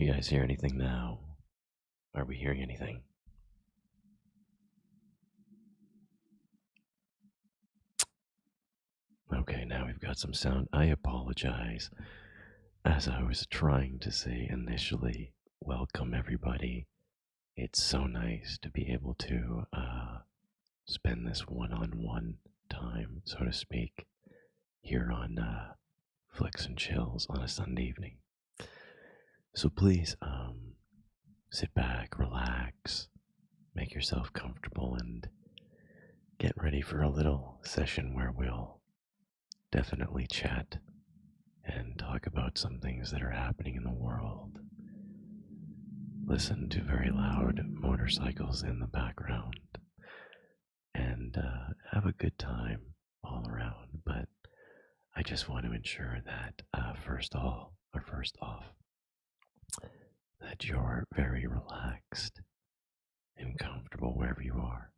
You guys hear anything now? Are we hearing anything? Okay, now we've got some sound. I apologize. As I was trying to say initially, welcome everybody. It's so nice to be able to spend this one-on-one time, so to speak, here on Flicks and Chills on a Sunday evening. So please, sit back, relax, make yourself comfortable, and get ready for a little session where we'll definitely chat and talk about some things that are happening in the world. Listen to very loud motorcycles in the background and have a good time all around. But I just want to ensure that first off, that you're very relaxed and comfortable wherever you are.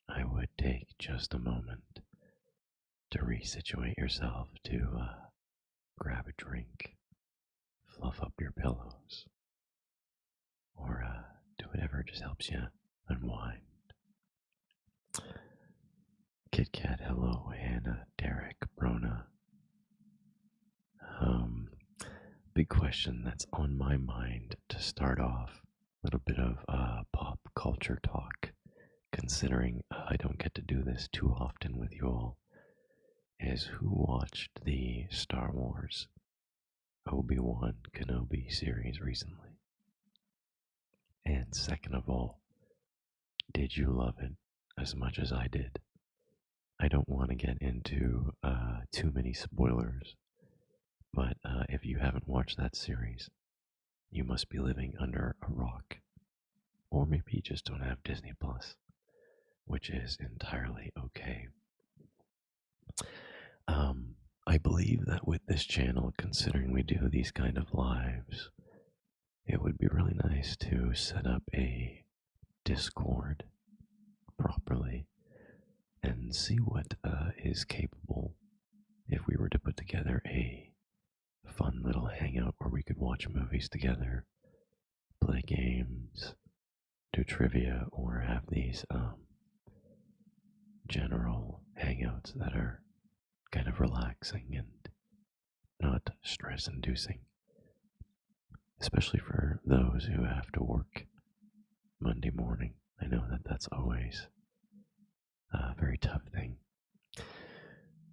I would take just a moment to resituate yourself, to grab a drink, fluff up your pillows, or do whatever just helps you unwind. Kit Kat, hello, Hannah, Derek, Brona. Big question that's on my mind to start off. A little bit of pop culture talk, considering I don't get to do this too often with you all, is who watched the Star Wars Obi-Wan Kenobi series recently? And second of all, did you love it as much as I did? I don't want to get into too many spoilers, but if you haven't watched that series, you must be living under a rock. Or maybe you just don't have Disney Plus, which is entirely okay. I believe that with this channel, considering we do these kind of lives, it would be really nice to set up a Discord properly and see what is capable if we were to put together a fun little hangout where we could watch movies together, play games, do trivia, or have these general hangouts that are kind of relaxing and not stress-inducing, especially for those who have to work Monday morning. I know that that's always a very tough thing.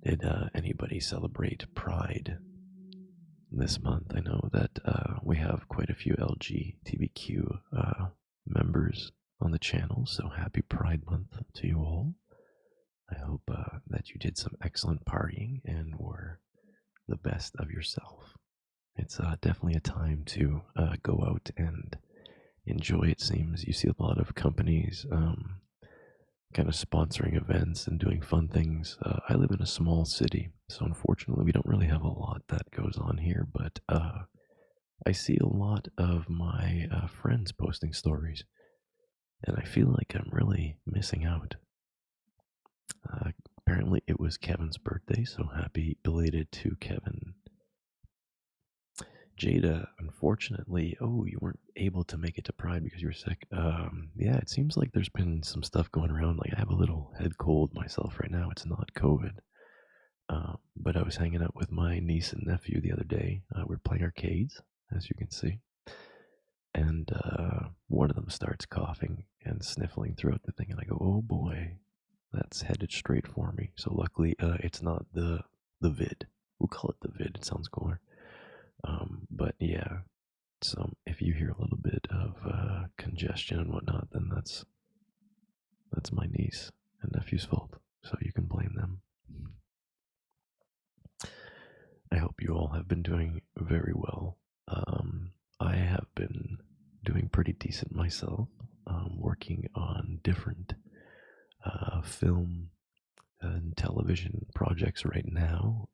Did anybody celebrate Pride this month? I know that we have quite a few LGBTQ members on the channel, so happy Pride Month to you all. I hope that you did some excellent partying and were the best of yourself. It's definitely a time to go out and enjoy. It seems you see a lot of companies kind of sponsoring events and doing fun things. I live in a small city, so unfortunately we don't really have a lot that goes on here, but I see a lot of my friends posting stories, and I feel like I'm really missing out. Apparently it was Kevin's birthday, so happy belated to Kevin. Jada, unfortunately, you weren't able to make it to Pride because you were sick. Yeah, it seems like there's been some stuff going around. Like, I have a little head cold myself right now. It's not COVID. But I was hanging out with my niece and nephew the other day. We're playing arcades, as you can see. And one of them starts coughing and sniffling throughout the thing. And I go, oh boy, that's headed straight for me. So luckily, it's not the vid. We'll call it the vid. It sounds cooler. But yeah, so if you hear a little bit of congestion and whatnot, then that's my niece and nephew's fault. So you can blame them. I hope you all have been doing very well. I have been doing pretty decent myself, working on different film and television projects right now.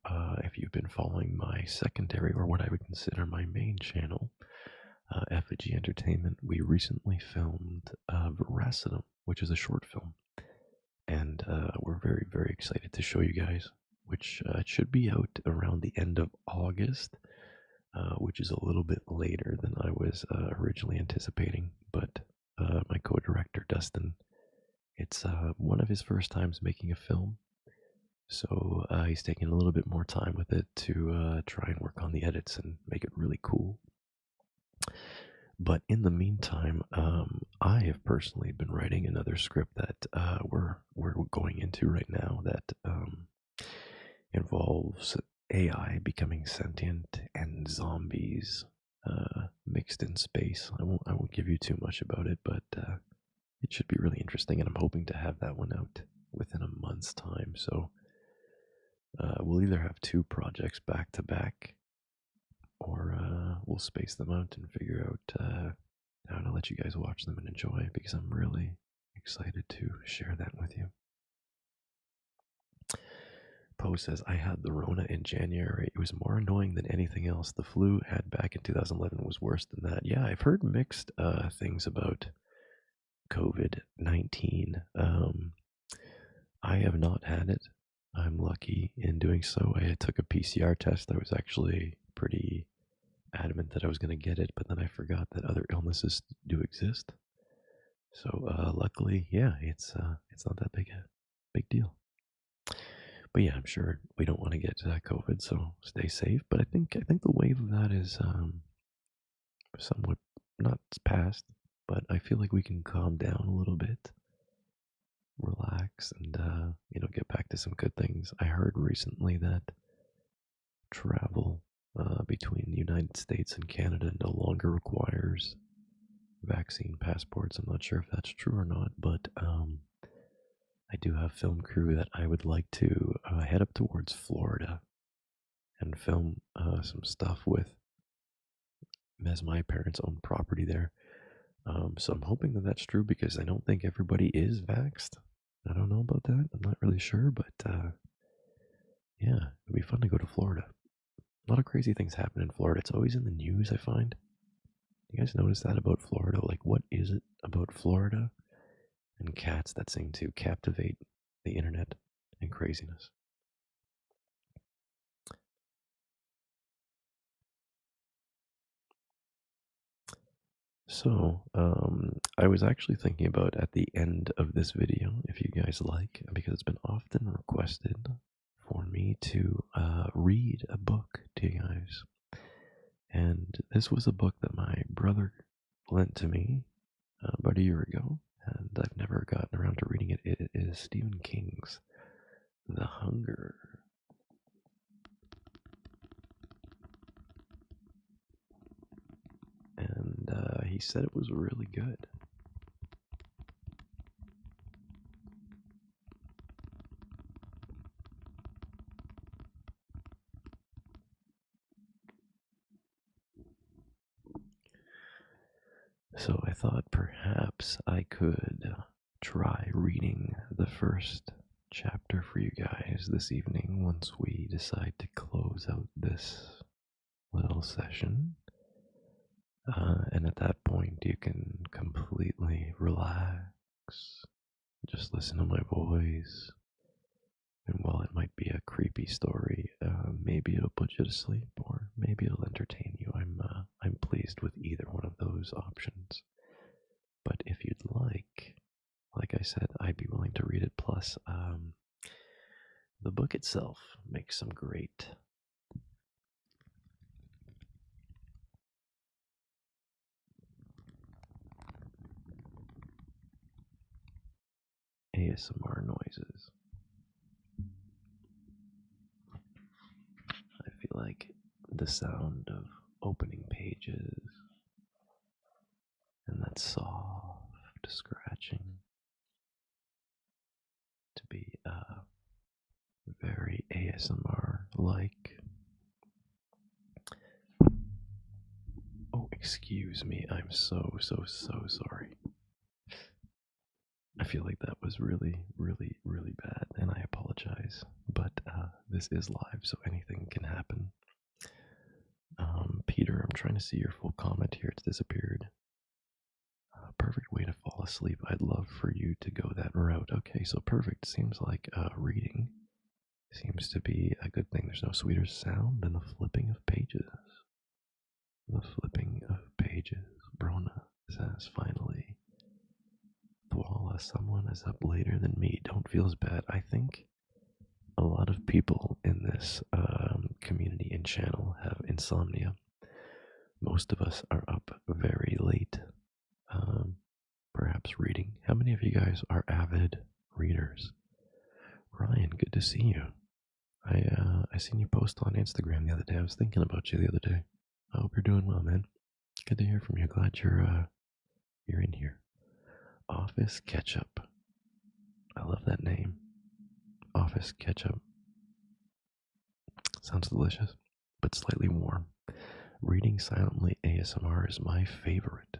If you've been following my secondary, or what I would consider my main channel, Effigy Entertainment, we recently filmed Veracity, which is a short film, and we're very, very excited to show you guys, which it should be out around the end of August. which is a little bit later than I was originally anticipating. But my co-director Dustin, it's one of his first times making a film, so he's taking a little bit more time with it to try and work on the edits and make it really cool. But in the meantime, I have personally been writing another script that we're going into right now that involves AI becoming sentient and zombies mixed in space. I won't give you too much about it, but it should be really interesting, and I'm hoping to have that one out within a month's time. So we'll either have two projects back to back, or we'll space them out and figure out how to let you guys watch them and enjoy, because I'm really excited to share that with you. Poe says, I had the Rona in January. It was more annoying than anything else. The flu had back in 2011 was worse than that. Yeah, I've heard mixed things about COVID-19. I have not had it. I'm lucky in doing so. I took a PCR test. I was actually pretty adamant that I was going to get it, but then I forgot that other illnesses do exist. So luckily, yeah, it's not that big deal. But yeah, I'm sure we don't want to get to that COVID, so stay safe. But I think the wave of that is somewhat not past, but I feel like we can calm down a little bit, relax, and get back to some good things. I heard recently that travel between the United States and Canada no longer requires vaccine passports. I'm not sure if that's true or not, but I do have film crew that I would like to head up towards Florida and film some stuff with, as my parents own property there. So I'm hoping that that's true, because I don't think everybody is vaxxed. I don't know about that. I'm not really sure, but yeah, it'd be fun to go to Florida. A lot of crazy things happen in Florida. It's always in the news, I find. You guys notice that about Florida? Like, what is it about Florida and cats that seem to captivate the internet and craziness? So, I was actually thinking about at the end of this video, if you guys like, because it's been often requested for me to read a book to you guys. And this was a book that my brother lent to me about a year ago, and I've never gotten around to reading it. It is Stephen King's The Hunger. And he said it was really good. So I thought perhaps I could try reading the first chapter for you guys this evening once we decide to close out this little session. And at that point, you can completely relax, just listen to my voice. And while it might be a creepy story, maybe it'll put you to sleep, or maybe it'll entertain you. I'm pleased with either one of those options. But if you'd like I said, I'd be willing to read it. Plus, the book itself makes some great ASMR noises. I feel like the sound of opening pages and that soft scratching to be very ASMR like. Oh, excuse me. I'm so sorry. I feel like that was really, really, really bad, and I apologize. But this is live, so anything can happen. Peter, I'm trying to see your full comment here. It's disappeared. Perfect way to fall asleep. I'd love for you to go that route. Okay, so perfect. Seems like reading seems to be a good thing. There's no sweeter sound than the flipping of pages. says, finally. Thwala, someone is up later than me. Don't feel as bad. I think a lot of people in this community and channel have insomnia. Most of us are up very late, perhaps reading. How many of you guys are avid readers? Ryan, good to see you. I seen you post on Instagram the other day. I was thinking about you the other day. I hope you're doing well, man. Good to hear from you. Glad you're in here. Office Ketchup. I love that name. Office Ketchup. Sounds delicious, but slightly warm. Reading silently ASMR is my favorite.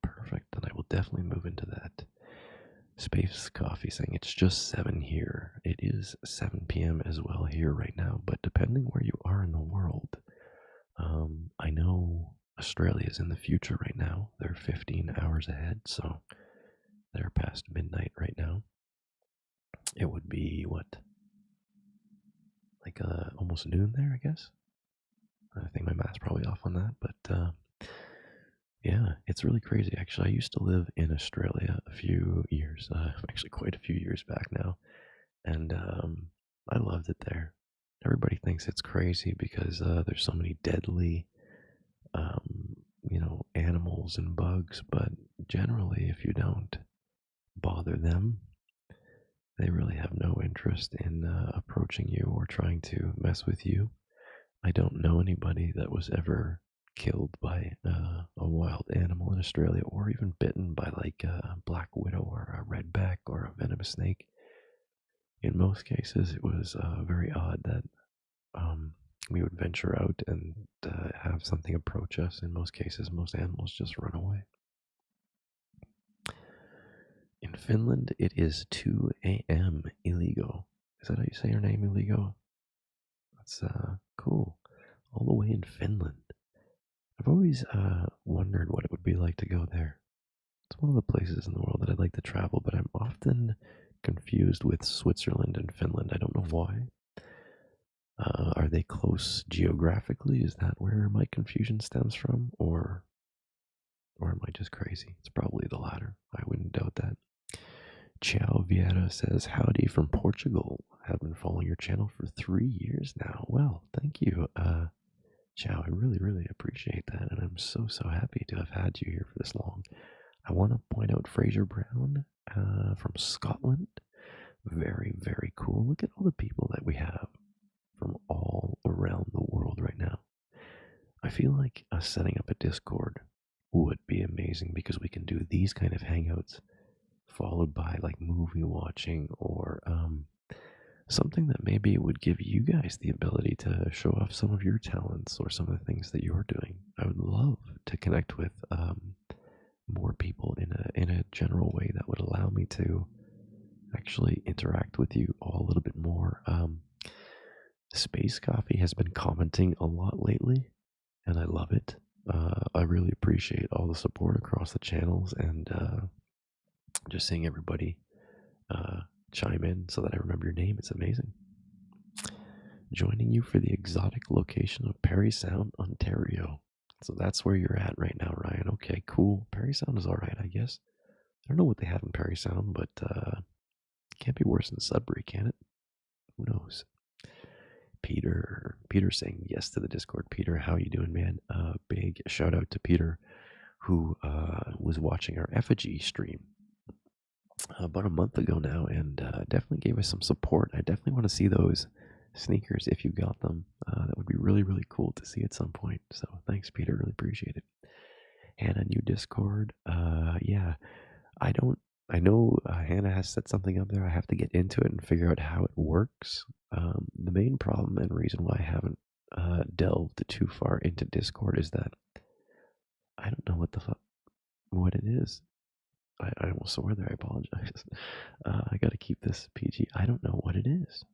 Perfect, then I will definitely move into that. Space Coffee saying it's just 7 here. It is 7 p.m. as well here right now, but depending where you are in the world, I know Australia is in the future right now. They're 15 hours ahead, so they're past midnight right now. It would be what? Like almost noon there, I guess. I think my math's probably off on that, but yeah, it's really crazy. Actually, I used to live in Australia a few years, actually quite a few years back now, and I loved it there. Everybody thinks it's crazy because there's so many deadly, animals and bugs, but generally, if you don't bother them, they really have no interest in approaching you or trying to mess with you. I don't know anybody that was ever killed by a wild animal in Australia or even bitten by like a black widow or a redback or a venomous snake. In most cases, it was very odd that we would venture out and have something approach us. In most cases, most animals just run away. In Finland, it is 2 a.m. Illegal. Is that how you say your name, Illegal? That's cool. All the way in Finland. I've always wondered what it would be like to go there. It's one of the places in the world that I'd like to travel, but I'm often confused with Switzerland and Finland. I don't know why. Are they close geographically? Is that where my confusion stems from? Or am I just crazy? It's probably the latter. I wouldn't doubt that. Ciao Vieira says, howdy from Portugal. Have been following your channel for 3 years now. Well, thank you, Ciao. I really, really appreciate that, and I'm so, so happy to have had you here for this long. I want to point out Fraser Brown from Scotland. Very, very cool. Look at all the people that we have from all around the world right now. I feel like us setting up a Discord would be amazing because we can do these kind of hangouts followed by like movie watching or something that maybe would give you guys the ability to show off some of your talents or some of the things that you're doing. I would love to connect with more people in a general way that would allow me to actually interact with you all a little bit more. Space Coffee has been commenting a lot lately, and I love it. I really appreciate all the support across the channels and just seeing everybody chime in so that I remember your name. It's amazing. Joining you for the exotic location of Parry Sound, Ontario. So that's where you're at right now, Ryan. Okay, cool. Parry Sound is alright, I guess. I don't know what they have in Parry Sound, but it can't be worse than Sudbury, can it? Who knows? Peter saying yes to the Discord. Peter, how you doing, man? Big shout out to Peter, who was watching our effigy stream about a month ago now, and definitely gave us some support. I definitely want to see those sneakers if you got them. That would be really, really cool to see at some point. So thanks, Peter. Really appreciate it. Hannah, new Discord. Yeah, I know Hannah has set something up there. I have to get into it and figure out how it works. The main problem and reason why I haven't delved too far into Discord is that I don't know what it is. I almost swore there. I apologize. I got to keep this PG. I don't know what it is.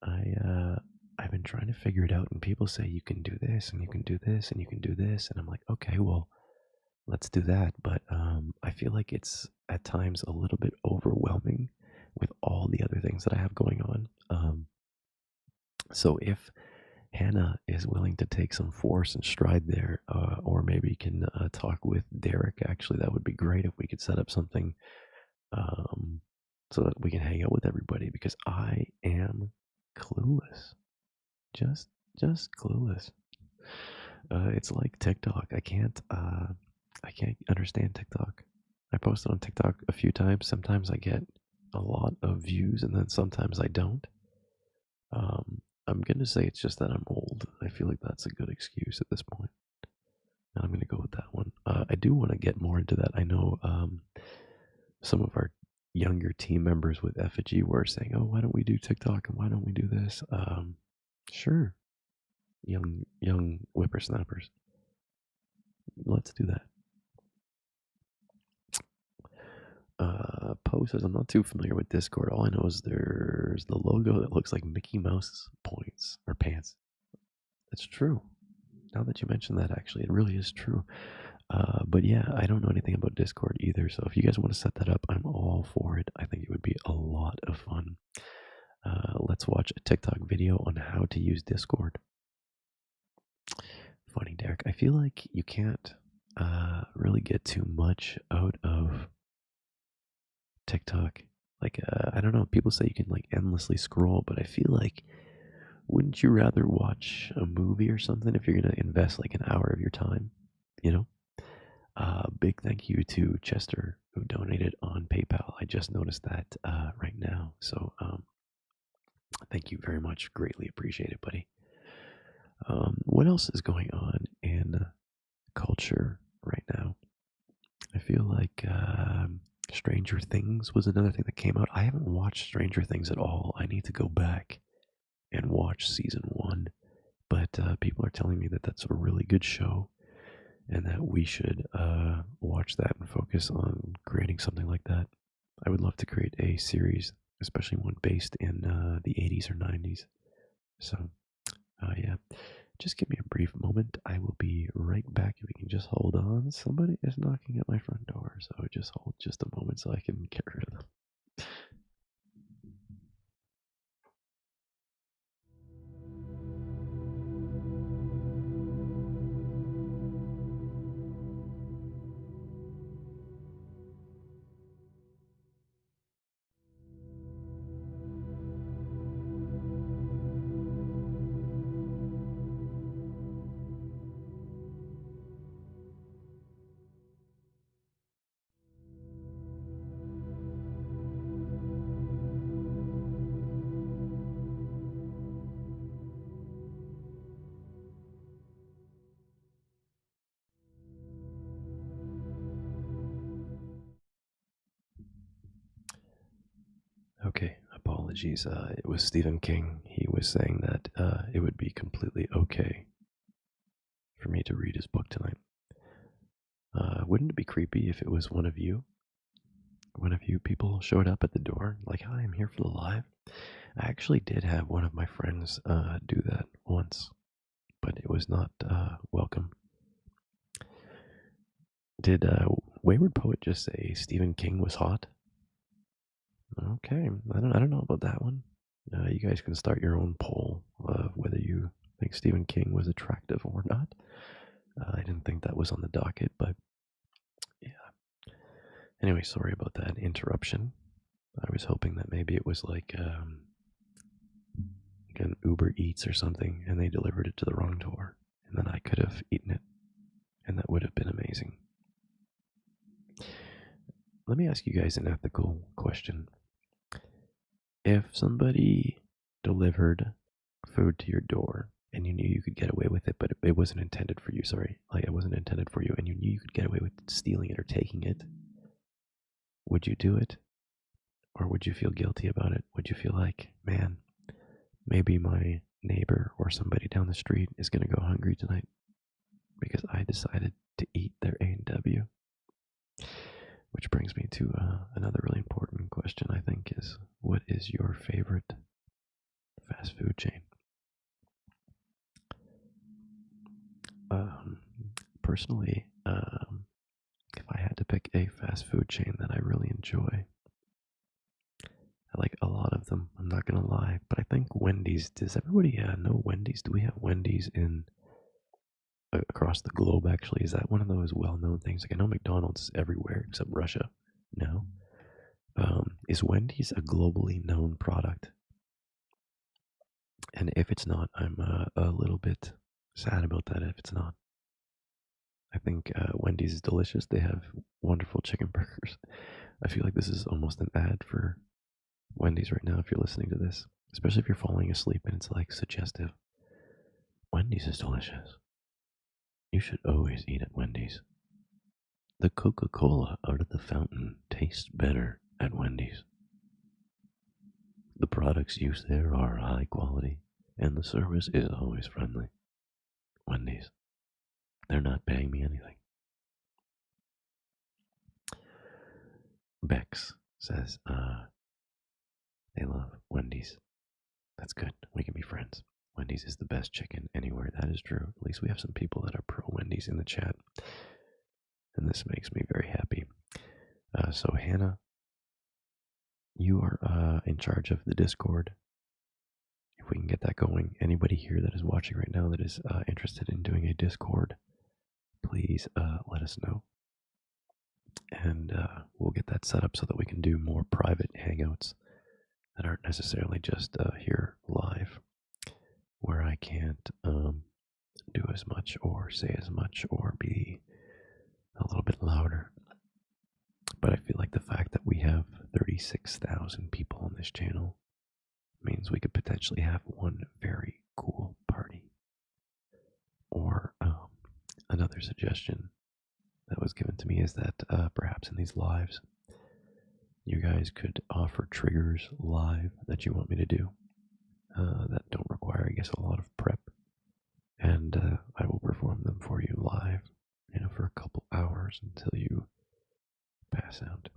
I've been trying to figure it out, and people say you can do this, and you can do this, and you can do this, and I'm like, okay, well, let's do that. But I feel like it's at times a little bit overwhelming with all the other things that I have going on. So if Hannah is willing to take some force and stride there, or maybe can talk with Derek. Actually, that would be great if we could set up something um, so that we can hang out with everybody because I am clueless. Just, just clueless. It's like TikTok. I can't understand TikTok. I posted on TikTok a few times. Sometimes I get a lot of views, and then sometimes I don't. I'm gonna say it's just that I'm old. I feel like that's a good excuse at this point. And I'm gonna go with that one. I do want to get more into that. I know some of our younger team members with Effigy were saying, "Oh, why don't we do TikTok and why don't we do this?" Sure, young whippersnappers, let's do that. Poe says, I'm not too familiar with Discord. All I know is there's the logo that looks like Mickey Mouse points or pants. That's true. Now that you mention that, actually, it really is true. But yeah, I don't know anything about Discord either. So if you guys want to set that up, I'm all for it. I think it would be a lot of fun. Let's watch a TikTok video on how to use Discord. Funny, Derek. I feel like you can't really get too much out of TikTok. Like, I don't know. People say you can like endlessly scroll, but I feel like wouldn't you rather watch a movie or something if you're gonna invest like an hour of your time? You know. Big thank you to Chester who donated on PayPal. I just noticed that right now. So thank you very much. Greatly appreciate it, buddy. What else is going on in culture right now? I feel like Stranger Things was another thing that came out. I haven't watched Stranger Things at all. I need to go back and watch season one. But people are telling me that that's a really good show and that we should watch that and focus on creating something like that. I would love to create a series, especially one based in the 80s or 90s. So, yeah, just give me a brief moment. I will be right back if you can just hold on. Somebody is knocking at my front door, so just hold just a moment so I can get rid of them. Okay, apologies. It was Stephen King. He was saying that it would be completely okay for me to read his book tonight. Wouldn't it be creepy if it was one of you? One of you people showed up at the door, like, hi, I'm here for the live. I actually did have one of my friends do that once, but it was not welcome. Did Wayward Poet just say Stephen King was hot? Okay, I don't know about that one. You guys can start your own poll of whether you think Stephen King was attractive or not. I didn't think that was on the docket, but yeah. Anyway, sorry about that interruption. I was hoping that maybe it was like an Uber Eats or something, and they delivered it to the wrong door, and then I could have eaten it, and that would have been amazing. Let me ask you guys an ethical question. If somebody delivered food to your door and you knew you could get away with it, but it wasn't intended for you, sorry, like it wasn't intended for you, and you knew you could get away with stealing it or taking it, would you do it? Or would you feel guilty about it? Would you feel like, man, maybe my neighbor or somebody down the street is going to go hungry tonight because I decided to eat their A&W? Which brings me to another really important question, I think, is what is your favorite fast food chain? Personally, if I had to pick a fast food chain that I really enjoy, I like a lot of them. I'm not gonna lie, but I think Wendy's. Does everybody know Wendy's? Do we have Wendy's in across the globe? Actually, is that one of those well-known things? Like I know McDonald's is everywhere except Russia. No, is Wendy's a globally known product? And if it's not, I'm a little bit sad about that. If it's not, I think Wendy's is delicious. They have wonderful chicken burgers. I feel like this is almost an ad for Wendy's right now. If you're listening to this, especially if you're falling asleep and it's like suggestive. Wendy's is delicious. You should always eat at Wendy's. The Coca-Cola out of the fountain tastes better at Wendy's. The products used there are high quality, and the service is always friendly. Wendy's. They're not paying me anything. Bex says, they love Wendy's. That's good. We can be friends. Wendy's is the best chicken anywhere. That is true. At least we have some people that are pro Wendy's in the chat. And this makes me very happy. So, Hannah, you are in charge of the Discord. If we can get that going, anybody here that is watching right now that is interested in doing a Discord, please let us know. And we'll get that set up so that we can do more private hangouts that aren't necessarily just here live, where I can't do as much or say as much or be a little bit louder. But I feel like the fact that we have 36,000 people on this channel means we could potentially have one very cool party. Or another suggestion that was given to me is that perhaps in these lives, you guys could offer triggers live that you want me to do that don't require, I guess, a lot of prep. And I will perform them for you live, for a couple hours until you pass out.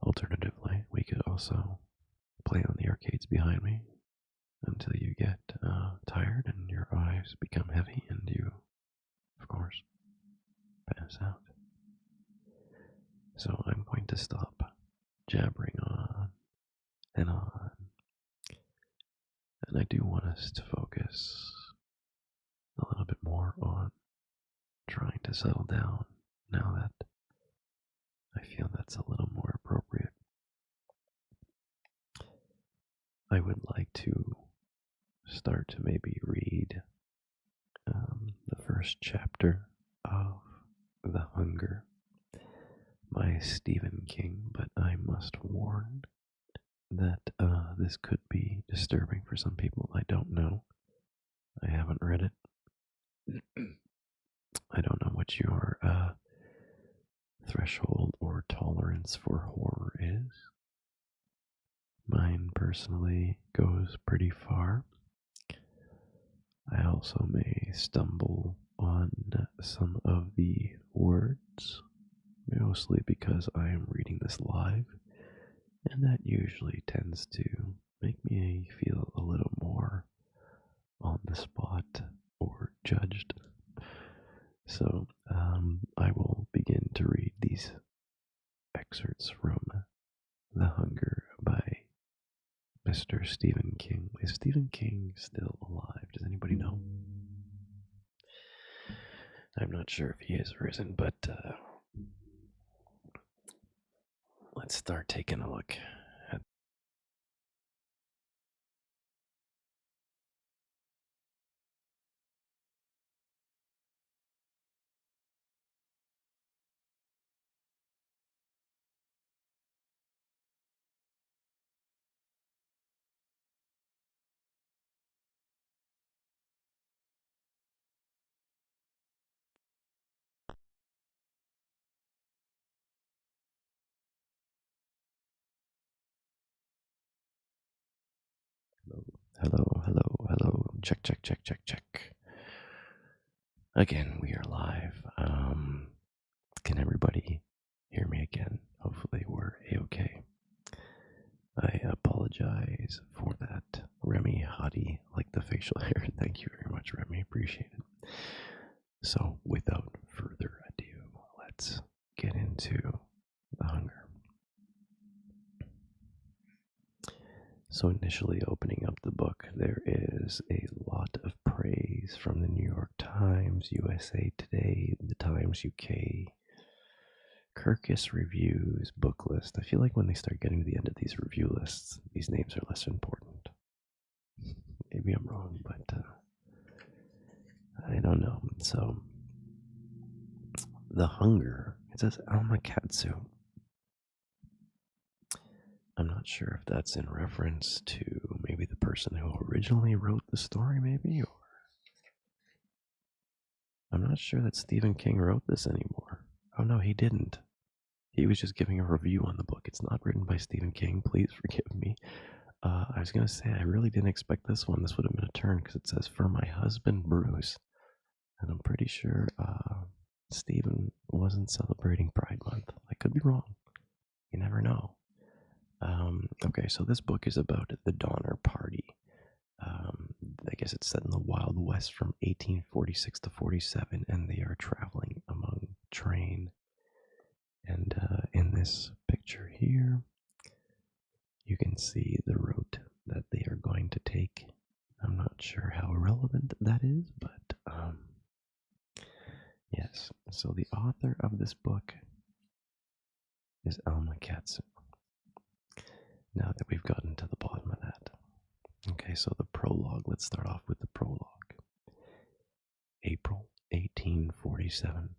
Alternatively, we could also play on the arcades behind me until you get tired and your eyes become heavy and you, of course, pass out. So I'm going to stop jabbering on and on. And I do want us to focus a little bit more on trying to settle down now that I feel that's a little more appropriate. I would like to start to maybe read the first chapter of The Hunger by Stephen King, but I must warn that this could be disturbing for some people. I don't know. I haven't read it. I don't know what your threshold or tolerance for horror is. Mine personally goes pretty far. I also may stumble on some of the words, mostly because I am reading this live, and that usually tends to make me feel a little more on the spot or judged. So I will begin to read these excerpts from The Hunger by Mr. Stephen King. Is Stephen King still alive? Does anybody know? I'm not sure if he is or isn't, but let's start taking a look at hello. Check. Again, we are live. Can everybody hear me again? Hopefully we're A-okay. I apologize for that. Remy Hottie, like the facial hair. Thank you very much, Remy. Appreciate it. So, without further ado, let's get into The Hunger. So initially opening up the book, there is a lot of praise from the New York Times, USA Today, the Times UK, Kirkus Reviews, book list. I feel like when they start getting to the end of these review lists, these names are less important. Maybe I'm wrong, but I don't know. So, The Hunger, it says Almakatsu. I'm not sure if that's in reference to maybe the person who originally wrote the story, maybe, or I'm not sure that Stephen King wrote this anymore. Oh no, he didn't. He was just giving a review on the book. It's not written by Stephen King. Please forgive me. I was going to say, I really didn't expect this one. This would have been a turn because it says, For My Husband Bruce. And I'm pretty sure Stephen wasn't celebrating Pride Month. I could be wrong. You never know. Okay, so this book is about the Donner Party. I guess it's set in the Wild West from 1846 to 47, and they are traveling among train. And in this picture here, you can see the route that they are going to take. I'm not sure how relevant that is, but yes. So the author of this book is Alma Katsu. Now that we've gotten to the bottom of that. Okay, so the prologue. Let's start off with the prologue. April 1847.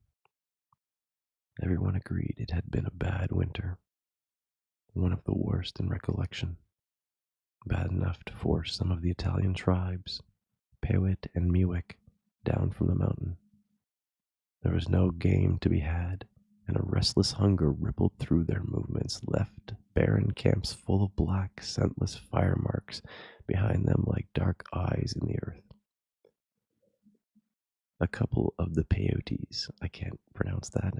Everyone agreed it had been a bad winter, one of the worst in recollection, bad enough to force some of the Italian tribes, Pewit and Miwek, down from the mountain. There was no game to be had, and a restless hunger rippled through their movements, left barren camps full of black, scentless fire marks behind them like dark eyes in the earth. A couple of the peyotes, I can't pronounce that,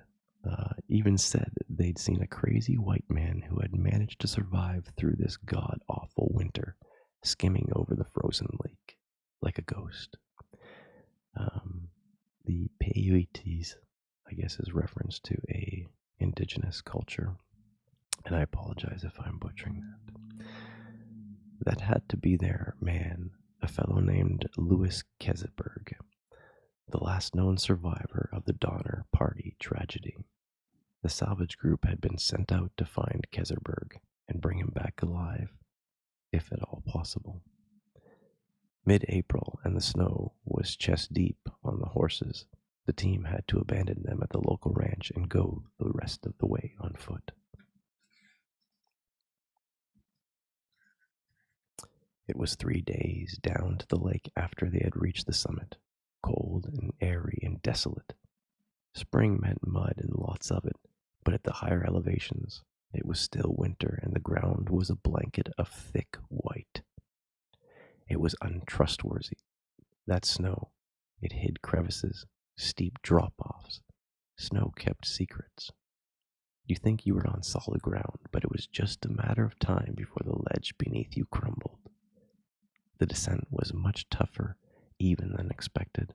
even said they'd seen a crazy white man who had managed to survive through this god-awful winter, skimming over the frozen lake like a ghost. The peyotes, I guess, is reference to a indigenous culture, and I apologize if I'm butchering that. That had to be their man, a fellow named Louis Keseberg, the last known survivor of the Donner Party tragedy. The salvage group had been sent out to find Keseberg and bring him back alive, if at all possible. Mid-April, and the snow was chest deep on the horses. The team had to abandon them at the local ranch and go the rest of the way on foot. It was 3 days down to the lake after they had reached the summit, cold and airy and desolate. Spring meant mud and lots of it, but at the higher elevations, it was still winter and the ground was a blanket of thick white. It was untrustworthy. That snow, it hid crevices, steep drop-offs. Snow kept secrets. You think you were on solid ground, but it was just a matter of time before the ledge beneath you crumbled. The descent was much tougher even than expected,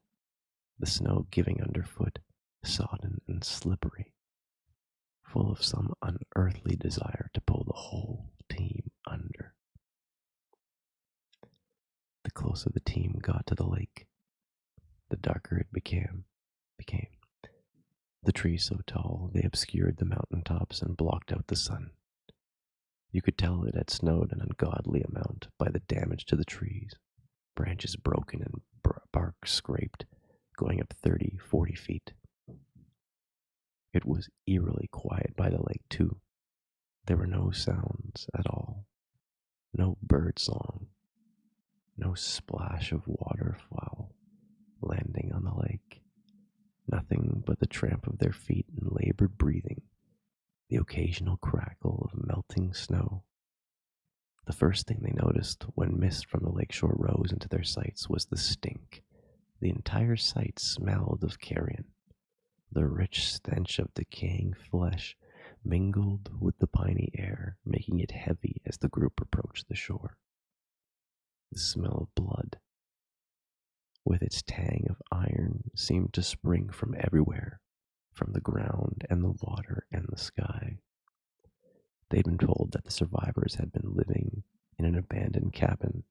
the snow giving underfoot, sodden and slippery, full of some unearthly desire to pull the whole team under. The closer the team got to the lake, the darker it became. The trees so tall they obscured the mountain tops and blocked out the sun. You could tell it had snowed an ungodly amount by the damage to the trees, branches broken and bark scraped, going up 30, 40 feet. It was eerily quiet by the lake, too. There were no sounds at all. No bird song. No splash of waterfowl landing on the lake. Nothing but the tramp of their feet and labored breathing, the occasional crackle of melting snow. The first thing they noticed when mist from the lakeshore rose into their sights was the stink. The entire site smelled of carrion. The rich stench of decaying flesh mingled with the piney air, making it heavy as the group approached the shore. The smell of blood, with its tang of iron, seemed to spring from everywhere, from the ground and the water and the sky. They'd been told that the survivors had been living in an abandoned cabin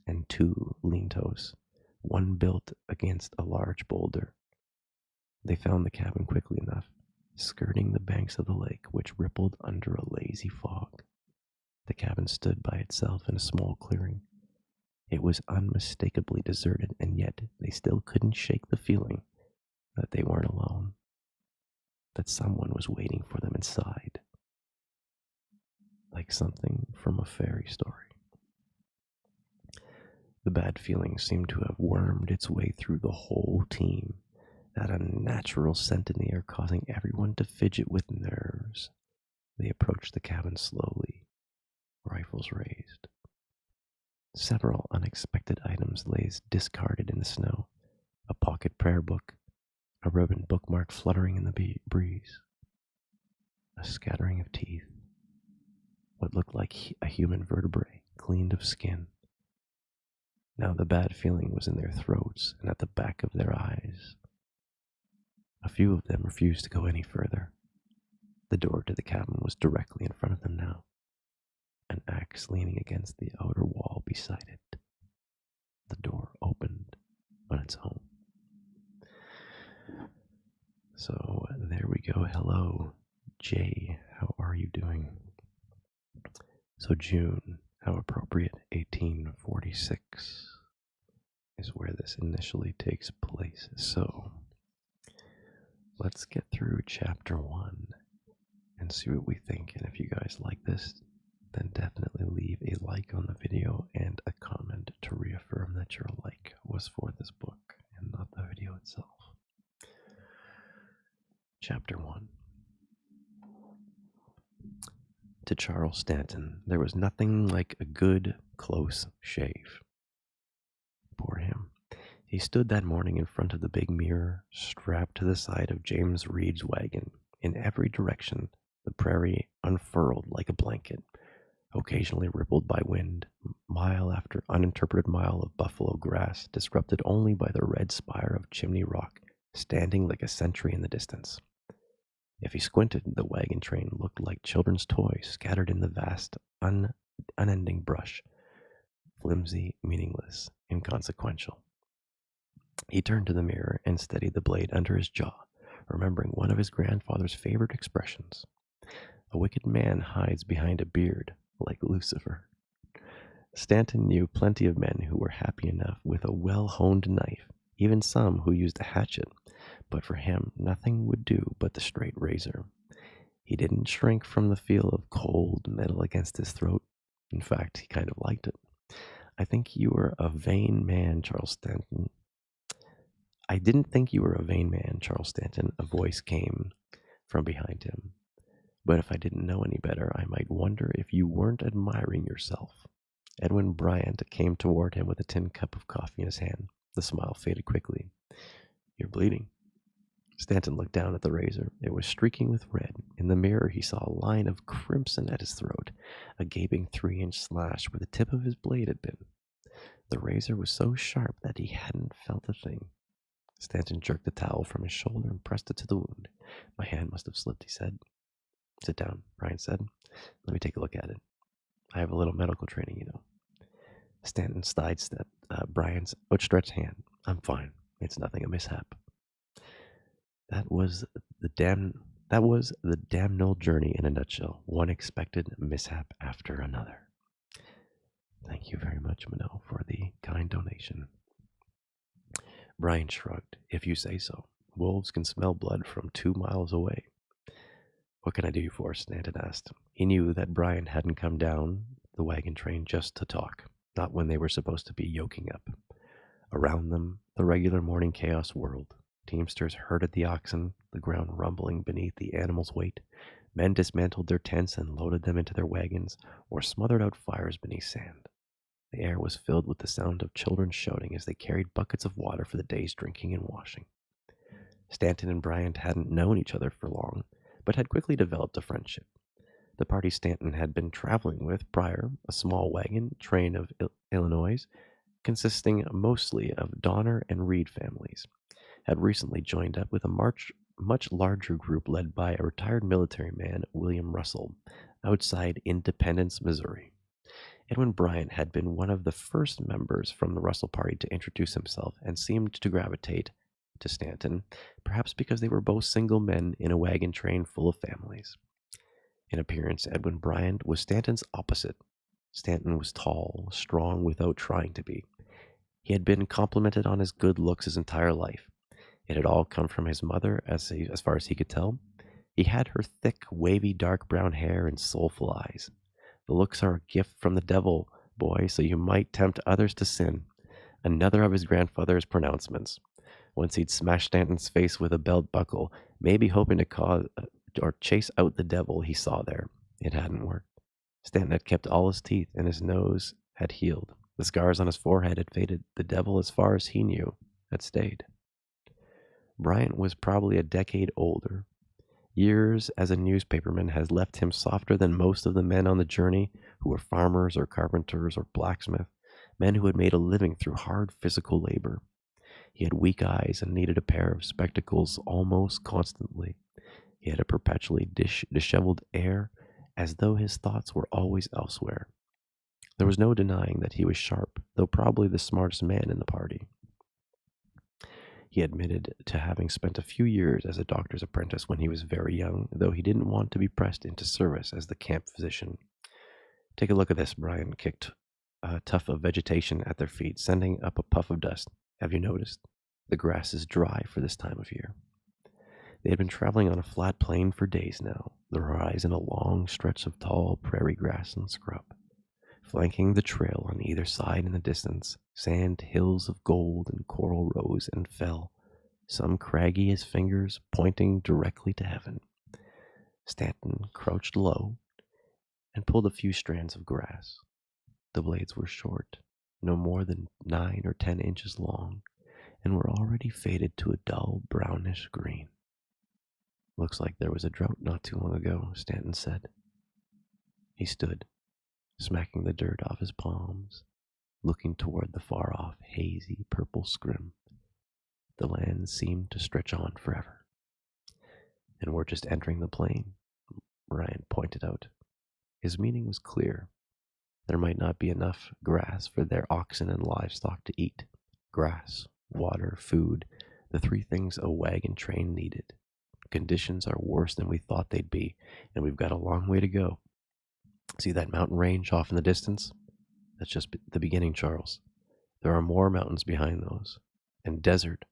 and 2 lintos, one built against a large boulder. They found the cabin quickly enough, skirting the banks of the lake, which rippled under a lazy fog. The cabin stood by itself in a small clearing. It was unmistakably deserted, and yet they still couldn't shake the feeling that they weren't alone, that someone was waiting for them inside, like something from a fairy story. The bad feeling seemed to have wormed its way through the whole team, that unnatural scent in the air causing everyone to fidget with nerves. They approached the cabin slowly, rifles raised. Several unexpected items lay discarded in the snow, a pocket prayer book, a ribbon bookmark fluttering in the breeze, a scattering of teeth, what looked like a human vertebrae cleaned of skin. Now the bad feeling was in their throats and at the back of their eyes. A few of them refused to go any further. The door to the cabin was directly in front of them now, an axe leaning against the outer wall beside it. The door opened on its own. So there we go. Hello, Jay. How are you doing? So June, how appropriate, 1846 is where this initially takes place. So let's get through chapter 1 and see what we think. And if you guys like this, then definitely leave a like on the video and a comment to reaffirm that your like was for this book and not the video itself. Chapter 1. To Charles Stanton, there was nothing like a good, close shave. Poor him. He stood that morning in front of the big mirror, strapped to the side of James Reed's wagon. In every direction, the prairie unfurled like a blanket, occasionally rippled by wind, mile after uninterpreted mile of buffalo grass, disrupted only by the red spire of Chimney Rock, standing like a sentry in the distance. If he squinted, the wagon train looked like children's toys scattered in the vast, unending brush, flimsy, meaningless, inconsequential. He turned to the mirror and steadied the blade under his jaw, remembering one of his grandfather's favorite expressions. A wicked man hides behind a beard, like Lucifer. Stanton knew plenty of men who were happy enough with a well-honed knife, even some who used a hatchet, but for him nothing would do but the straight razor. He didn't shrink from the feel of cold metal against his throat. In fact, he kind of liked it. I think you were a vain man, Charles Stanton. I didn't think you were a vain man, Charles Stanton, a voice came from behind him. But if I didn't know any better, I might wonder if you weren't admiring yourself. Edwin Bryant came toward him with a tin cup of coffee in his hand. The smile faded quickly. You're bleeding. Stanton looked down at the razor. It was streaking with red. In the mirror, he saw a line of crimson at his throat, a gaping 3-inch slash where the tip of his blade had been. The razor was so sharp that he hadn't felt a thing. Stanton jerked the towel from his shoulder and pressed it to the wound. My hand must have slipped, he said. Sit down, Brian said. Let me take a look at it. I have a little medical training, you know. Stanton sidestepped Brian's outstretched hand. I'm fine. It's nothing, a mishap. That was the damnable journey in a nutshell. One expected mishap after another. Thank you very much, Minot, for the kind donation. Brian shrugged. If you say so. Wolves can smell blood from 2 miles away. What can I do you for? Stanton asked. He knew that Brian hadn't come down the wagon train just to talk, not when they were supposed to be yoking up. Around them, the regular morning chaos whirled. Teamsters herded the oxen, the ground rumbling beneath the animals' weight. Men dismantled their tents and loaded them into their wagons, or smothered out fires beneath sand. The air was filled with the sound of children shouting as they carried buckets of water for the day's drinking and washing. Stanton and Bryant hadn't known each other for long, but had quickly developed a friendship. The party Stanton had been traveling with prior, a small wagon train of Illinois, consisting mostly of Donner and Reed families, had recently joined up with a much larger group led by a retired military man, William Russell, outside Independence, Missouri. Edwin Bryant had been one of the first members from the Russell party to introduce himself and seemed to gravitate to Stanton, perhaps because they were both single men in a wagon train full of families. In appearance, Edwin Bryant was Stanton's opposite. Stanton was tall, strong without trying to be. He had been complimented on his good looks his entire life. It had all come from his mother, as far as he could tell. He had her thick, wavy, dark brown hair and soulful eyes. The looks are a gift from the devil, boy, so you might tempt others to sin. Another of his grandfather's pronouncements. Once he'd smashed Stanton's face with a belt buckle, maybe hoping to cause or chase out the devil he saw there. It hadn't worked. Stanton had kept all his teeth, and his nose had healed. The scars on his forehead had faded. The devil, as far as he knew, had stayed. Bryant was probably a decade older. Years as a newspaperman has left him softer than most of the men on the journey who were farmers or carpenters or blacksmiths, men who had made a living through hard physical labor. He had weak eyes and needed a pair of spectacles almost constantly. He had a perpetually disheveled air, as though his thoughts were always elsewhere. There was no denying that he was sharp, though probably the smartest man in the party. He admitted to having spent a few years as a doctor's apprentice when he was very young, though he didn't want to be pressed into service as the camp physician. Take a look at this, Brian kicked a tuft of vegetation at their feet, sending up a puff of dust. Have you noticed? The grass is dry for this time of year. They had been traveling on a flat plain for days now, the horizon a long stretch of tall prairie grass and scrub. Flanking the trail on either side in the distance, sand hills of gold and coral rose and fell, some craggy as fingers pointing directly to heaven. Stanton crouched low and pulled a few strands of grass. The blades were short, no more than 9 or 10 inches long, and were already faded to a dull brownish green. Looks like there was a drought not too long ago, Stanton said. He stood, smacking the dirt off his palms, looking toward the far-off, hazy purple scrim. The land seemed to stretch on forever. And we're just entering the plain, Ryan pointed out. His meaning was clear. There might not be enough grass for their oxen and livestock to eat. Grass, water, food, the three things a wagon train needed. Conditions are worse than we thought they'd be, and we've got a long way to go. See that mountain range off in the distance? That's just the beginning, Charles. There are more mountains behind those, and desert,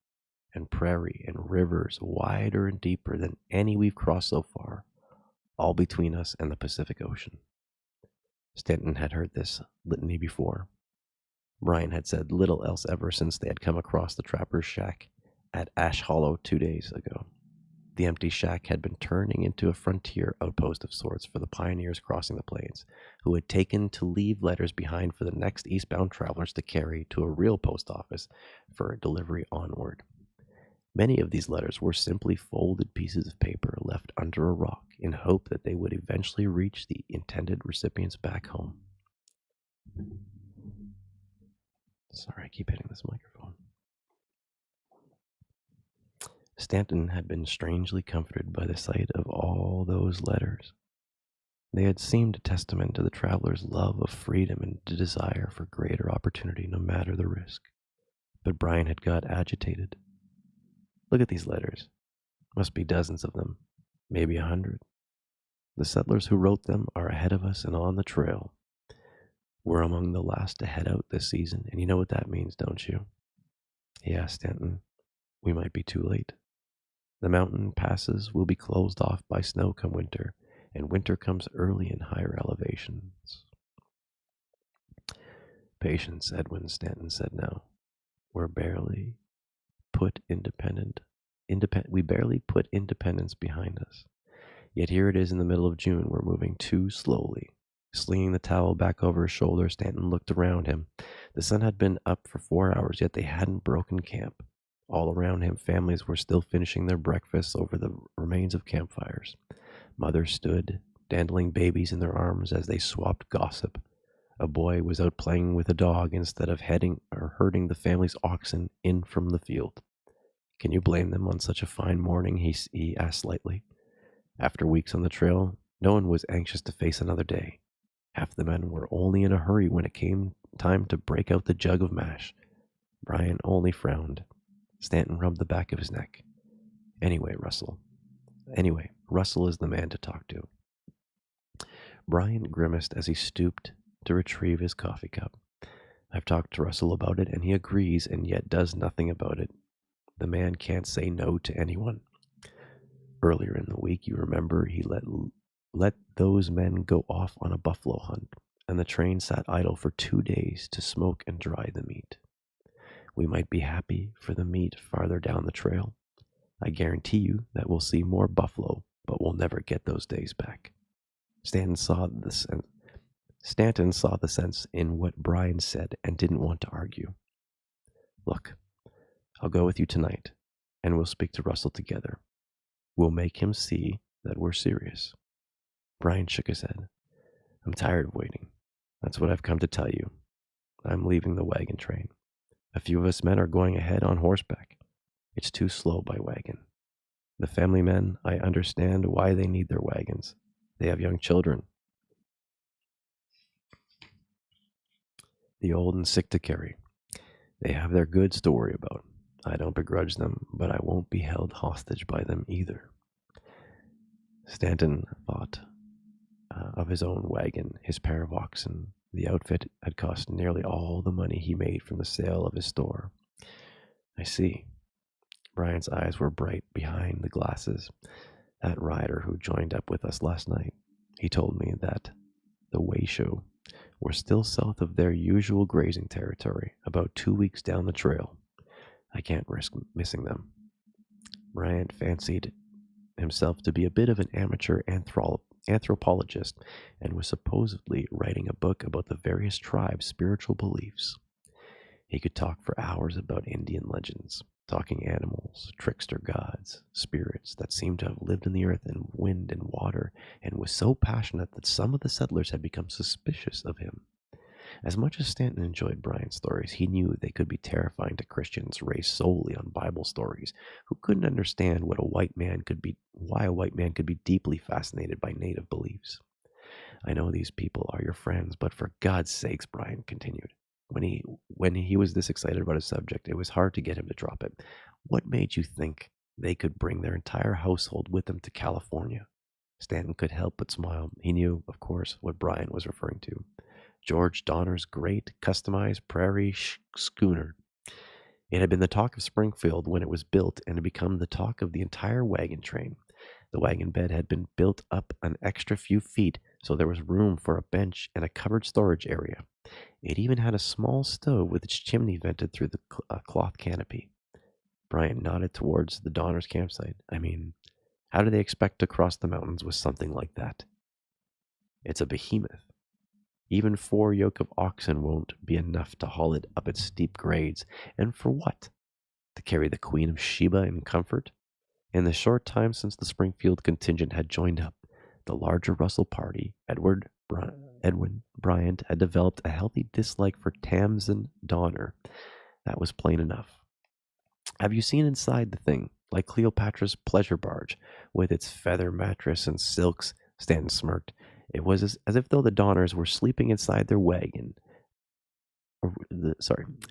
and prairie, and rivers wider and deeper than any we've crossed so far, all between us and the Pacific Ocean. Stanton had heard this litany before. Brian had said little else ever since they had come across the trapper's shack at Ash Hollow 2 days ago. The empty shack had been turning into a frontier outpost of sorts for the pioneers crossing the plains, who had taken to leave letters behind for the next eastbound travelers to carry to a real post office for delivery onward. Many of these letters were simply folded pieces of paper left under a rock in hope that they would eventually reach the intended recipients back home. Sorry, I keep hitting this microphone. Stanton had been strangely comforted by the sight of all those letters. They had seemed a testament to the traveler's love of freedom and a desire for greater opportunity no matter the risk. But Brian had got agitated. Look at these letters. Must be dozens of them, maybe 100. The settlers who wrote them are ahead of us and on the trail. We're among the last to head out this season, and you know what that means, don't you? Yeah, Stanton, we might be too late. The mountain passes will be closed off by snow come winter, and winter comes early in higher elevations. Patience, Edwin, Stanton said now. We barely put independence behind us. Yet here it is in the middle of June. We're moving too slowly. Slinging the towel back over his shoulder, Stanton looked around him. The sun had been up for 4 hours, yet they hadn't broken camp. All around him, families were still finishing their breakfasts over the remains of campfires. Mothers stood, dandling babies in their arms as they swapped gossip. A boy was out playing with a dog instead of herding the family's oxen in from the field. Can you blame them on such a fine morning? He asked lightly. After weeks on the trail, no one was anxious to face another day. Half the men were only in a hurry when it came time to break out the jug of mash. Brian only frowned. Stanton rubbed the back of his neck. Anyway, Russell is the man to talk to. Brian grimaced as he stooped to retrieve his coffee cup. I've talked to Russell about it, and he agrees and yet does nothing about it. The man can't say no to anyone. Earlier in the week, you remember, he let those men go off on a buffalo hunt, and the train sat idle for 2 days to smoke and dry the meat. We might be happy for the meat farther down the trail. I guarantee you that we'll see more buffalo, but we'll never get those days back. Stanton saw the sense in what Brian said and didn't want to argue. Look, I'll go with you tonight, and we'll speak to Russell together. We'll make him see that we're serious. Brian shook his head. I'm tired of waiting. That's what I've come to tell you. I'm leaving the wagon train. A few of us men are going ahead on horseback. It's too slow by wagon. The family men, I understand why they need their wagons. They have young children, the old and sick to carry. They have their goods to worry about. I don't begrudge them, but I won't be held hostage by them either. Stanton thought of his own wagon, his pair of oxen. The outfit had cost nearly all the money he made from the sale of his store. I see. Brian's eyes were bright behind the glasses. That rider who joined up with us last night, he told me that the Wayshoe were still south of their usual grazing territory, about 2 weeks down the trail. I can't risk missing them. Brian fancied himself to be a bit of an amateur anthropologist and was supposedly writing a book about the various tribes' spiritual beliefs. He could talk for hours about Indian legends, talking animals, trickster gods, spirits that seemed to have lived in the earth and wind and water, and was so passionate that some of the settlers had become suspicious of him. As much as Stanton enjoyed Brian's stories, he knew they could be terrifying to Christians raised solely on Bible stories who couldn't understand why a white man could be deeply fascinated by native beliefs. I know these people are your friends, but for God's sakes, Brian continued. When he was this excited about a subject, it was hard to get him to drop it. What made you think they could bring their entire household with them to California? Stanton could help but smile. He knew, of course, what Brian was referring to. George Donner's great customized prairie schooner. It had been the talk of Springfield when it was built and had become the talk of the entire wagon train. The wagon bed had been built up an extra few feet, so there was room for a bench and a covered storage area. It even had a small stove with its chimney vented through the cloth canopy. Brian nodded towards the Donner's campsite. I mean, how do they expect to cross the mountains with something like that? It's a behemoth. Even 4 yoke of oxen won't be enough to haul it up its steep grades. And for what? To carry the Queen of Sheba in comfort? In the short time since the Springfield contingent had joined up, the larger Russell party, Edwin Bryant, had developed a healthy dislike for Tamsin Donner. That was plain enough. Have you seen inside the thing, like Cleopatra's pleasure barge, with its feather mattress and silks? Stanton smirked. It was as if though the Donners were sleeping inside their wagon.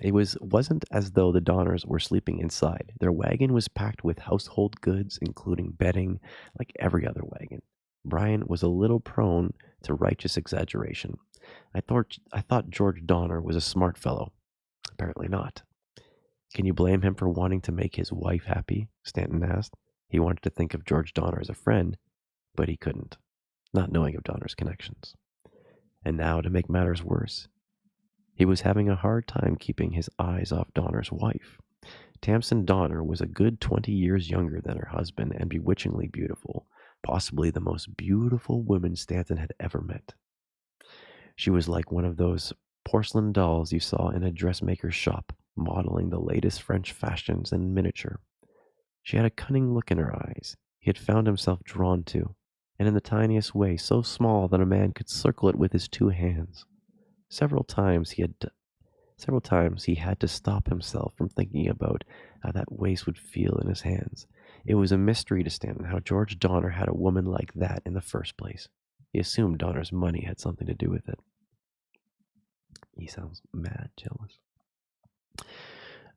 Wasn't as though the Donners were sleeping inside. Their wagon was packed with household goods, including bedding, like every other wagon. Brian was a little prone to righteous exaggeration. I thought George Donner was a smart fellow. Apparently not. Can you blame him for wanting to make his wife happy? Stanton asked. He wanted to think of George Donner as a friend, but he couldn't, not knowing of Donner's connections. And now, to make matters worse, he was having a hard time keeping his eyes off Donner's wife. Tamsin Donner was a good 20 years younger than her husband and bewitchingly beautiful, possibly the most beautiful woman Stanton had ever met. She was like one of those porcelain dolls you saw in a dressmaker's shop, modeling the latest French fashions in miniature. She had a cunning look in her eyes he had found himself drawn to, and in the tiniest way so small that a man could circle it with his 2 hands. Several times he had to stop himself from thinking about how that waist would feel in his hands. It was a mystery to Stanton how George Donner had a woman like that in the first place. He assumed Donner's money had something to do with it. He sounds mad jealous.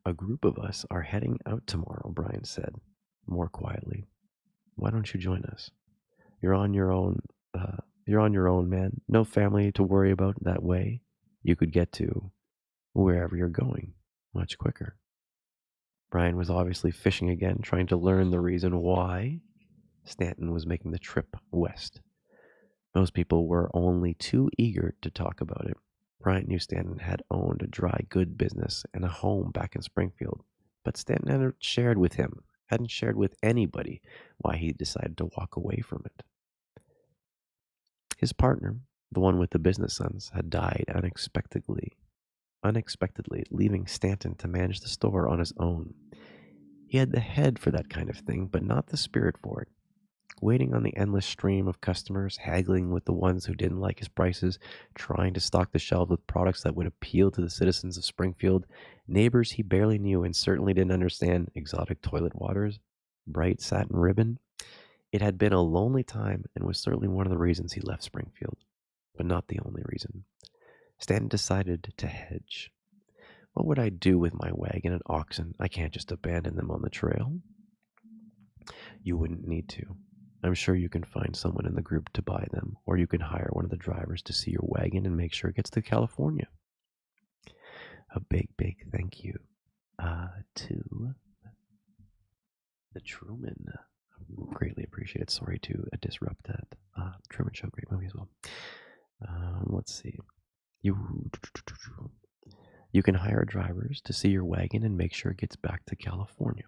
A group of us are heading out tomorrow, Brian said, more quietly. Why don't you join us? You're on your own. You're on your own, man. No family to worry about that way. You could get to wherever you're going much quicker. Brian was obviously fishing again, trying to learn the reason why Stanton was making the trip west. Most people were only too eager to talk about it. Brian knew Stanton had owned a dry good business and a home back in Springfield, but Stanton hadn't shared with anybody why he decided to walk away from it. His partner, the one with the business sons, had died unexpectedly, leaving Stanton to manage the store on his own. He had the head for that kind of thing, but not the spirit for it. Waiting on the endless stream of customers, haggling with the ones who didn't like his prices, trying to stock the shelves with products that would appeal to the citizens of Springfield, neighbors he barely knew and certainly didn't understand, exotic toilet waters, bright satin ribbon. It had been a lonely time and was certainly one of the reasons he left Springfield, but not the only reason. Stanton decided to hedge. What would I do with my wagon and oxen? I can't just abandon them on the trail. You wouldn't need to. I'm sure you can find someone in the group to buy them, or you can hire one of the drivers to see your wagon and make sure it gets to California. A big, big thank you to the Truman. Greatly appreciated. Sorry to disrupt that. Truman Show, great movie as well. Let's see. You can hire drivers to see your wagon and make sure it gets back to California.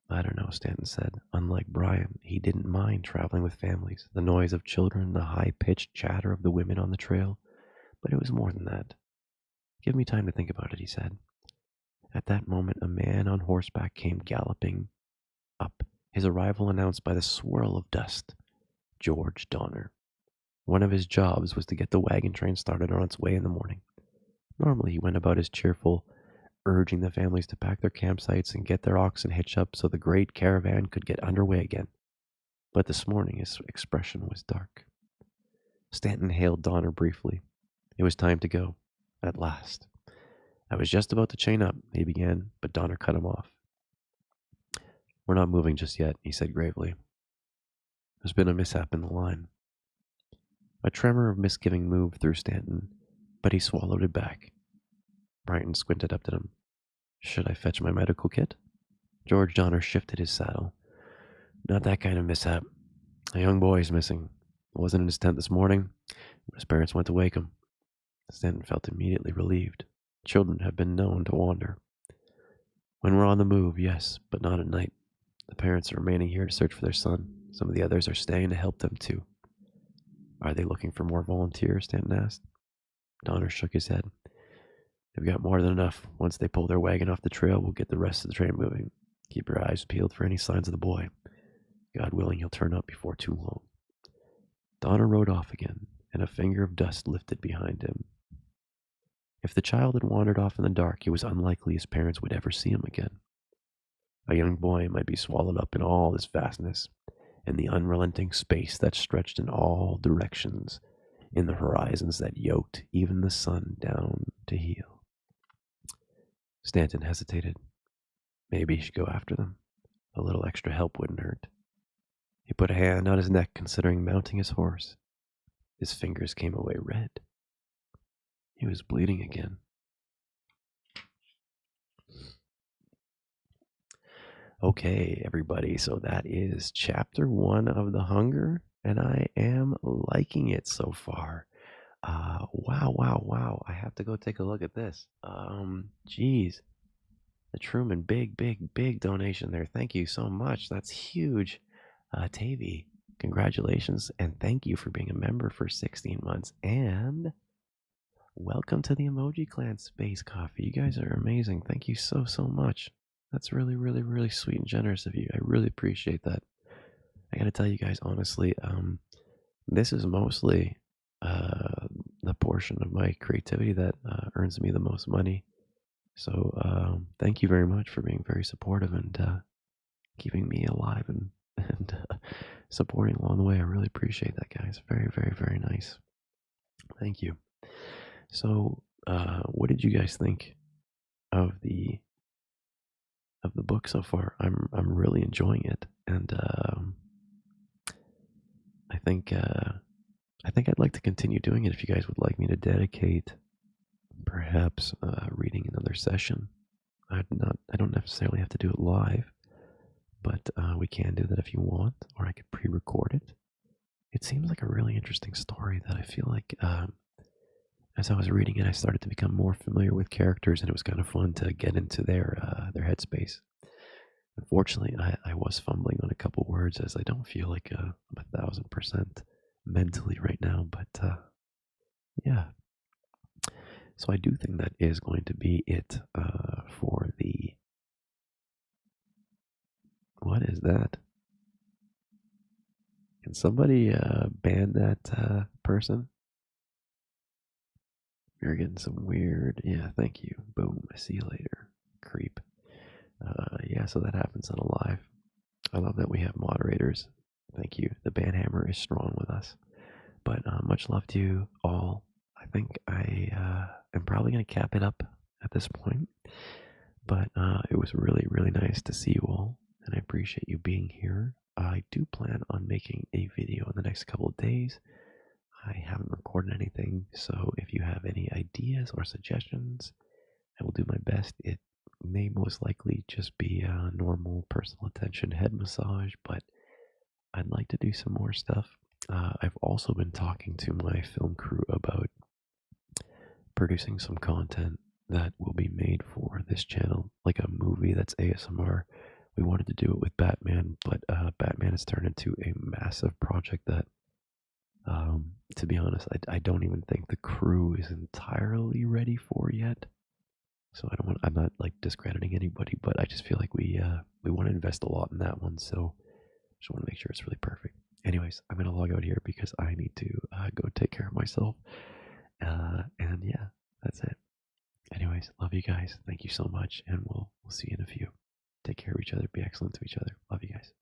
I don't know, Stanton said. Unlike Brian, he didn't mind traveling with families, the noise of children, the high-pitched chatter of the women on the trail. But it was more than that. Give me time to think about it, he said. At that moment, a man on horseback came galloping up, his arrival announced by the swirl of dust. George Donner. One of his jobs was to get the wagon train started on its way in the morning. Normally, he went about his cheerful, urging the families to pack their campsites and get their oxen hitched up so the great caravan could get underway again. But this morning his expression was dark. Stanton hailed Donner briefly. It was time to go, at last. I was just about to chain up, he began, but Donner cut him off. We're not moving just yet, he said gravely. There's been a mishap in the line. A tremor of misgiving moved through Stanton, but he swallowed it back. Brighton squinted up at him. Should I fetch my medical kit? George Donner shifted his saddle. Not that kind of mishap. A young boy is missing. Wasn't in his tent this morning. His parents went to wake him. Stanton felt immediately relieved. Children have been known to wander. When we're on the move, yes, but not at night. The parents are remaining here to search for their son. Some of the others are staying to help them too. Are they looking for more volunteers? Stanton asked. Donner shook his head. They've got more than enough. Once they pull their wagon off the trail, we'll get the rest of the train moving. Keep your eyes peeled for any signs of the boy. God willing, he'll turn up before too long. Donner rode off again, and a finger of dust lifted behind him. If the child had wandered off in the dark, it was unlikely his parents would ever see him again. A young boy might be swallowed up in all this vastness, in the unrelenting space that stretched in all directions, in the horizons that yoked even the sun down to heel. Stanton hesitated. Maybe he should go after them. A little extra help wouldn't hurt. He put a hand on his neck, considering mounting his horse. His fingers came away red. He was bleeding again. Okay, everybody, so that is chapter 1 of The Hunger, and I am liking it so far. Wow. I have to go take a look at this. Geez. The Truman, big donation there. Thank you so much. That's huge. Tavy, congratulations, and thank you for being a member for 16 months. And welcome to the Emoji Clan Space Coffee. You guys are amazing. Thank you so much. That's really sweet and generous of you. I really appreciate that. I gotta tell you guys honestly, this is mostly the portion of my creativity that earns me the most money. So thank you very much for being very supportive and keeping me alive and and supporting along the way. I really appreciate that, guys. Very, very, very nice. Thank you. So, what did you guys think of the book so far? I'm really enjoying it, and I think I'd like to continue doing it if you guys would like me to dedicate perhaps reading another session. I don't necessarily have to do it live, but we can do that if you want, or I could pre-record it. It seems like a really interesting story that I feel like as I was reading it, I started to become more familiar with characters, and it was kind of fun to get into their headspace. Unfortunately, I was fumbling on a couple words as I don't feel like I'm 1,000% mentally right now, but yeah. So I do think that is going to be it for the. What is that? Can somebody ban that person? You're getting some weird. Yeah, thank you. Boom. I see you later. Creep. Yeah, so that happens on a live. I love that we have moderators. Thank you. The ban hammer is strong with us. But much love to you all. I think I am probably going to cap it up at this point. But it was really, really nice to see you all. And I appreciate you being here. I do plan on making a video in the next couple of days. I haven't recorded anything, so if you have any ideas or suggestions, I will do my best. It may most likely just be a normal personal attention head massage, but I'd like to do some more stuff. I've also been talking to my film crew about producing some content that will be made for this channel, like a movie that's ASMR. We wanted to do it with Batman, but Batman has turned into a massive project that to be honest, I don't even think the crew is entirely ready for yet. So I'm not like discrediting anybody, but I just feel like we want to invest a lot in that one. So just want to make sure it's really perfect. Anyways, I'm gonna log out here because I need to go take care of myself. And yeah, that's it. Anyways, love you guys. Thank you so much, and we'll see you in a few. Take care of each other. Be excellent to each other. Love you guys.